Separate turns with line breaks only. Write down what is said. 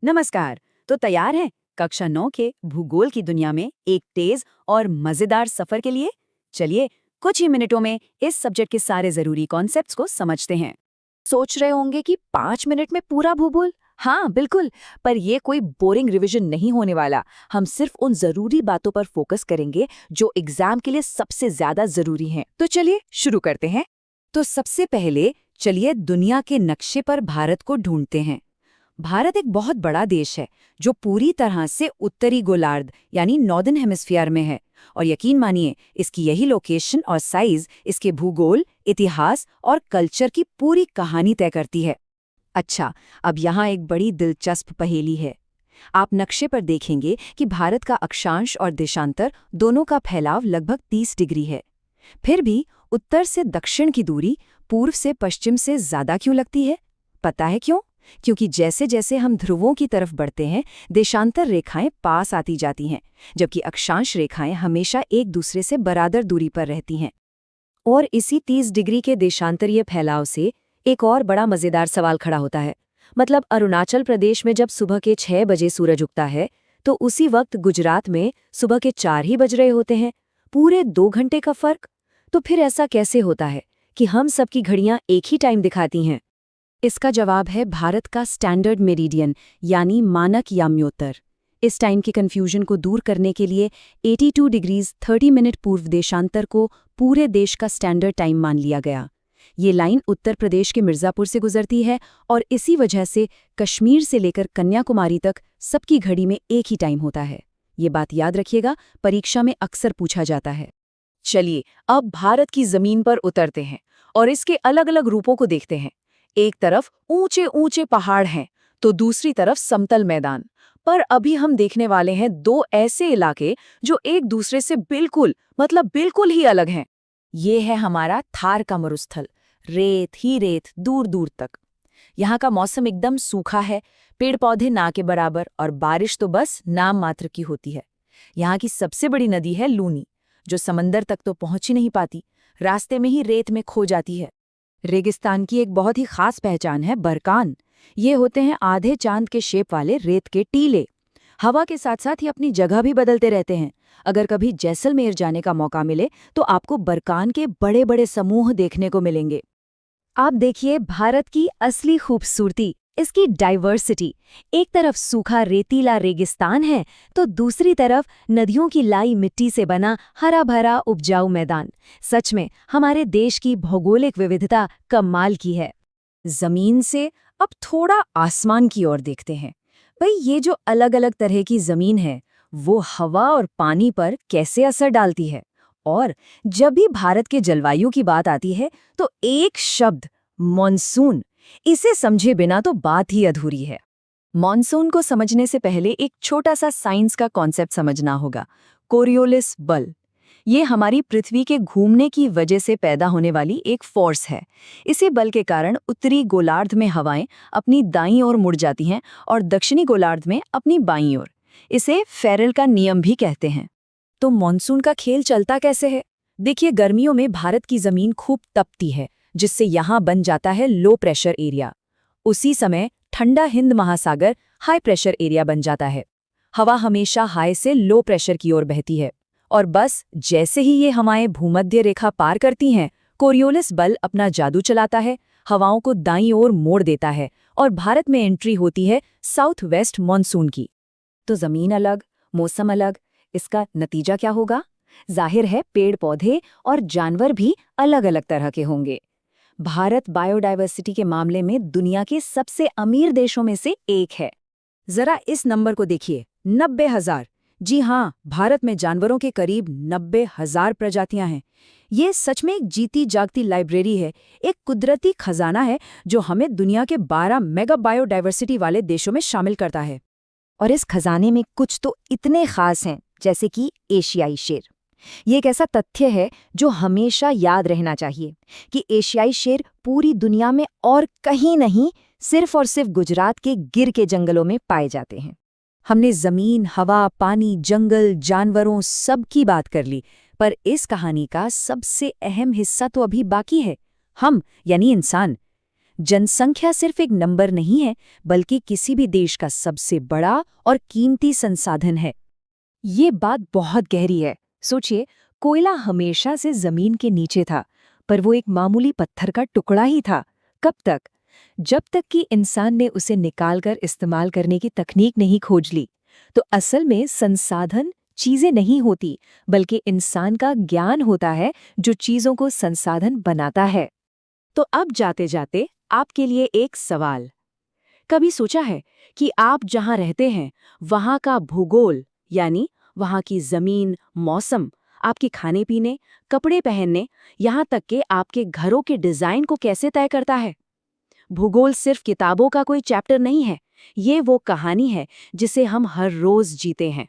नमस्कार। तो तैयार हैं कक्षा 9 के भूगोल की दुनिया में एक तेज और मजेदार सफर के लिए? चलिए कुछ ही मिनटों में इस सब्जेक्ट के सारे जरूरी कॉन्सेप्ट्स को समझते हैं।
सोच रहे होंगे कि 5 मिनट में पूरा भूगोल। हाँ बिल्कुल, पर ये कोई बोरिंग रिवीजन नहीं होने वाला। हम सिर्फ उन जरूरी बातों पर फोकस करेंगे जो एग्जाम के लिए सबसे ज्यादा जरूरी हैं। तो चलिए शुरू करते हैं।
तो सबसे पहले चलिए दुनिया के नक्शे पर भारत को ढूंढते हैं। भारत एक बहुत बड़ा देश है जो पूरी तरह से उत्तरी गोलार्ध यानी नॉर्दर्न हेमिस्फीयर में है। और यकीन मानिए इसकी यही लोकेशन और साइज इसके भूगोल, इतिहास और कल्चर की पूरी कहानी तय करती है। अच्छा, अब यहाँ एक बड़ी दिलचस्प पहेली है। आप नक्शे पर देखेंगे कि भारत का अक्षांश और देशांतर दोनों का फैलाव लगभग 30 डिग्री है। फिर भी उत्तर से दक्षिण की दूरी पूर्व से पश्चिम से ज्यादा क्यों लगती है? पता है क्यों? क्योंकि जैसे जैसे हम ध्रुवों की तरफ बढ़ते हैं, देशांतर रेखाएं पास आती जाती हैं, जबकि अक्षांश रेखाएं हमेशा एक दूसरे से बराबर दूरी पर रहती हैं। और इसी 30 डिग्री के देशांतरीय फैलाव से एक और बड़ा मजेदार सवाल खड़ा होता है। मतलब अरुणाचल प्रदेश में जब सुबह के 6 बजे सूरज उगता है, तो उसी वक्त गुजरात में सुबह के 4 ही बज रहे होते हैं। पूरे 2 घंटे का फर्क। तो फिर ऐसा कैसे होता है कि हम सबकी घड़ियां एक ही टाइम दिखाती हैं? इसका जवाब है भारत का स्टैंडर्ड मेरिडियन यानी मानक याम्योत्तर। इस टाइम की कंफ्यूजन को दूर करने के लिए 82 डिग्रीज 30 मिनट पूर्व देशांतर को पूरे देश का स्टैंडर्ड टाइम मान लिया गया। ये लाइन उत्तर प्रदेश के मिर्जापुर से गुजरती है और इसी वजह से कश्मीर से लेकर कन्याकुमारी तक सबकी घड़ी में एक ही टाइम होता है। ये बात याद रखिएगा, परीक्षा में अक्सर पूछा जाता है। चलिए अब भारत की जमीन पर उतरते हैं और इसके अलग अलग रूपों को देखते हैं। एक तरफ ऊंचे ऊंचे पहाड़ हैं तो दूसरी तरफ समतल मैदान। पर अभी हम देखने वाले हैं दो ऐसे इलाके जो एक दूसरे से बिल्कुल ही अलग हैं। ये है हमारा थार का मरुस्थल, रेत ही रेत दूर दूर तक। यहाँ का मौसम एकदम सूखा है, पेड़ पौधे ना के बराबर और बारिश तो बस नाम मात्र की होती है। यहाँ की सबसे बड़ी नदी है लूनी, जो समंदर तक तो पहुंच ही नहीं पाती, रास्ते में ही रेत में खो जाती है। रेगिस्तान की एक बहुत ही खास पहचान है बरकान। ये होते हैं आधे चांद के शेप वाले रेत के टीले। हवा के साथ साथ ही अपनी जगह भी बदलते रहते हैं। अगर कभी जैसलमेर जाने का मौका मिले तो आपको बरकान के बड़े बड़े समूह देखने को मिलेंगे। आप देखिए भारत की असली खूबसूरती, इसकी डाइवर्सिटी। एक तरफ सूखा रेतीला रेगिस्तान है तो दूसरी तरफ नदियों की लाई मिट्टी से बना हरा भरा उपजाऊ मैदान। सच में हमारे देश की भौगोलिक विविधता कमाल की है। जमीन से अब थोड़ा आसमान की ओर देखते हैं। भाई ये जो अलग अलग तरह की जमीन है वो हवा और पानी पर कैसे असर डालती है? और जब भी भारत के जलवायु की बात आती है तो एक शब्द मॉनसून, इसे समझे बिना तो बात ही अधूरी है। मॉनसून को समझने से पहले एक छोटा सा साइंस का कॉन्सेप्ट समझना होगा, कोरियोलिस बल। ये हमारी पृथ्वी के घूमने की वजह से पैदा होने वाली एक फोर्स है। इसी बल के कारण उत्तरी गोलार्ध में हवाएं अपनी दाईं ओर मुड़ जाती हैं और दक्षिणी गोलार्ध में अपनी बाईं ओर। इसे फेरेल का नियम भी कहते हैं। तो मॉनसून का खेल चलता कैसे है? देखिए, गर्मियों में भारत की जमीन खूब तपती है, जिससे यहाँ बन जाता है लो प्रेशर एरिया। उसी समय ठंडा हिंद महासागर हाई प्रेशर एरिया बन जाता है। हवा हमेशा हाई से लो प्रेशर की ओर बहती है और बस जैसे ही ये हवाएं भूमध्य रेखा पार करती हैं, कोरियोलिस बल अपना जादू चलाता है, हवाओं को दाईं ओर मोड़ देता है और भारत में एंट्री होती है साउथ वेस्ट मॉनसून की। तो जमीन अलग, मौसम अलग, इसका नतीजा क्या होगा? जाहिर है पेड़ पौधे और जानवर भी अलग अलग तरह के होंगे। भारत बायोडायवर्सिटी के मामले में दुनिया के सबसे अमीर देशों में से एक है। जरा इस नंबर को देखिए, 90,000। जी हाँ, भारत में जानवरों के करीब 90,000 प्रजातियां हैं। ये सच में एक जीती जागती लाइब्रेरी है, एक कुदरती खजाना है जो हमें दुनिया के 12 मेगा बायोडायवर्सिटी वाले देशों में शामिल करता है। और इस खजाने में कुछ तो इतने खास हैं, जैसे कि एशियाई शेर। ये एक ऐसा तथ्य है जो हमेशा याद रहना चाहिए कि एशियाई शेर पूरी दुनिया में और कहीं नहीं, सिर्फ और सिर्फ गुजरात के गिर के जंगलों में पाए जाते हैं। हमने जमीन, हवा, पानी, जंगल, जानवरों सब की बात कर ली, पर इस कहानी का सबसे अहम हिस्सा तो अभी बाकी है, हम यानी इंसान। जनसंख्या सिर्फ एक नंबर नहीं है, बल्कि किसी भी देश का सबसे बड़ा और कीमती संसाधन है।
ये बात बहुत गहरी है। सोचिए, कोयला हमेशा से जमीन के नीचे था, पर वो एक मामूली पत्थर का टुकड़ा ही था। कब तक? जब तक कि इंसान ने उसे निकालकर इस्तेमाल करने की तकनीक नहीं खोज ली। तो असल में संसाधन चीजें नहीं होती, बल्कि इंसान का ज्ञान होता है जो चीजों को संसाधन बनाता है। तो अब जाते जाते आपके लिए एक सवाल। कभी सोचा है कि आप जहां रहते हैं वहां का भूगोल, यानी वहां की जमीन, मौसम, आपके खाने पीने, कपड़े पहनने, यहां तक कि आपके घरों के डिजाइन को कैसे तय करता है? भूगोल सिर्फ किताबों का कोई चैप्टर नहीं है, ये वो कहानी है जिसे हम हर रोज जीते हैं।